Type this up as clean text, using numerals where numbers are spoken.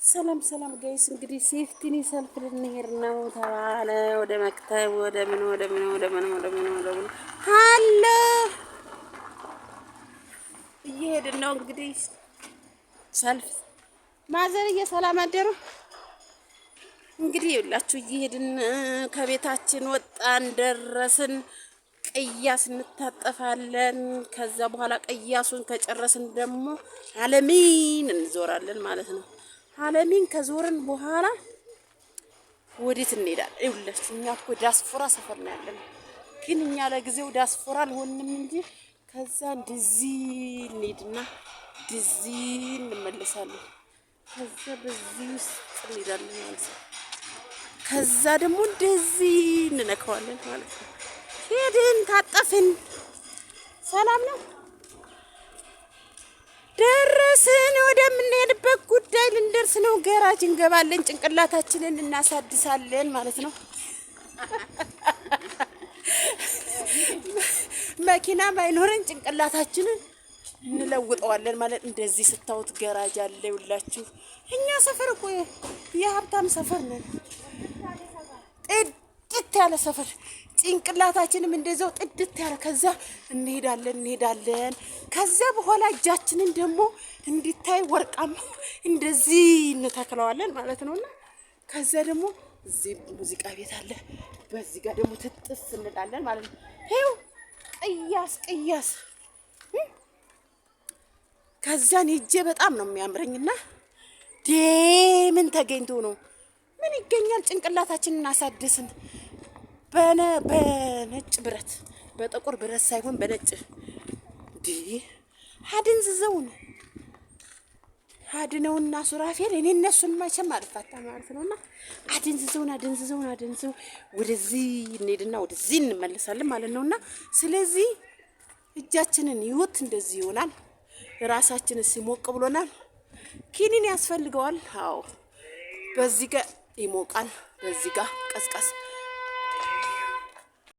ሰላም ሰላም ጋይስ እንግዲህ ሴፍቲኒ ሰልፍ ልንሄድ ነው ተባለ። ወደ መክተብ ወደ ምን አለ እየሄድን ነው እንግዲህ ሰልፍ ማዘር እየሰላም አደሩ። እንግዲህ ይኸውላችሁ እየሄድን ከቤታችን ወጣን ደረስን። ቅያስ እንታጠፋለን። ከዛ በኋላ ቅያሱን ከጨረስን ደግሞ አለሚን እንዞራለን ማለት ነው። አለሚን ከዞርን በኋላ ወዴት እንሄዳለን? ይኸውላችሁ እኛ እኮ ዳስፖራ ሰፈር ነው ያለን፣ ግን እኛ ለጊዜው ዳስፖራ አልሆንም እንጂ ከዛ እንደዚህ እንሄድና እንደዚህ እንመለሳለን። ከዛ በዚህ ውስጥ እንሄዳለን ማለት ነው። ከዛ ደግሞ እንደዚህ እንነካዋለን ማለት ነው። ሄድን ታጠፍን፣ ሰላም ነው ደረስን። ወደምንሄድበት ጉዳይ ልንደርስ ነው። ገራጅ እንገባለን፣ ጭንቅላታችንን እናሳድሳለን ማለት ነው። መኪና ባይኖረን ጭንቅላታችንን እንለውጠዋለን ማለት እንደዚህ ስታዩት ገራጅ አለ። ይውላችሁ እኛ ሰፈር እኮ የሀብታም ሰፈር ነው፣ ጥድት ያለ ሰፈር። ጭንቅላታችንም እንደዛው ጥድት ያለ። ከዛ እንሄዳለን። ከዛ በኋላ እጃችንን ደግሞ እንዲታይ ወርቃማ እንደዚህ እንተክለዋለን ማለት ነውና ከዛ ደግሞ እዚህ ሙዚቃ ቤት አለ፣ በዚህ ጋር ደግሞ ትጥፍ እንላለን ማለት ነው። ይኸው ቅያስ ከዛን ሄጄ በጣም ነው የሚያምረኝና ምን ተገኝቶ ነው ምን ይገኛል? ጭንቅላታችንን እናሳድስን በነጭ ብረት፣ በጥቁር ብረት ሳይሆን በነጭ አድንዝዘውን አድነውና ሱራፌል እኔ እነሱን መቼም አልፋታ ማለት ነውና አድንዝዘው ወደዚህ እንሄድና ወደዚህ እንመለሳለን ማለት ነውና ስለዚህ እጃችንን ይወት እንደዚህ ይሆናል። ራሳችን ሲሞቅ ብሎናል። ኪኒን ያስፈልገዋል። አዎ በዚህ ጋር ይሞቃል፣ በዚህ ጋር ቀስቀስ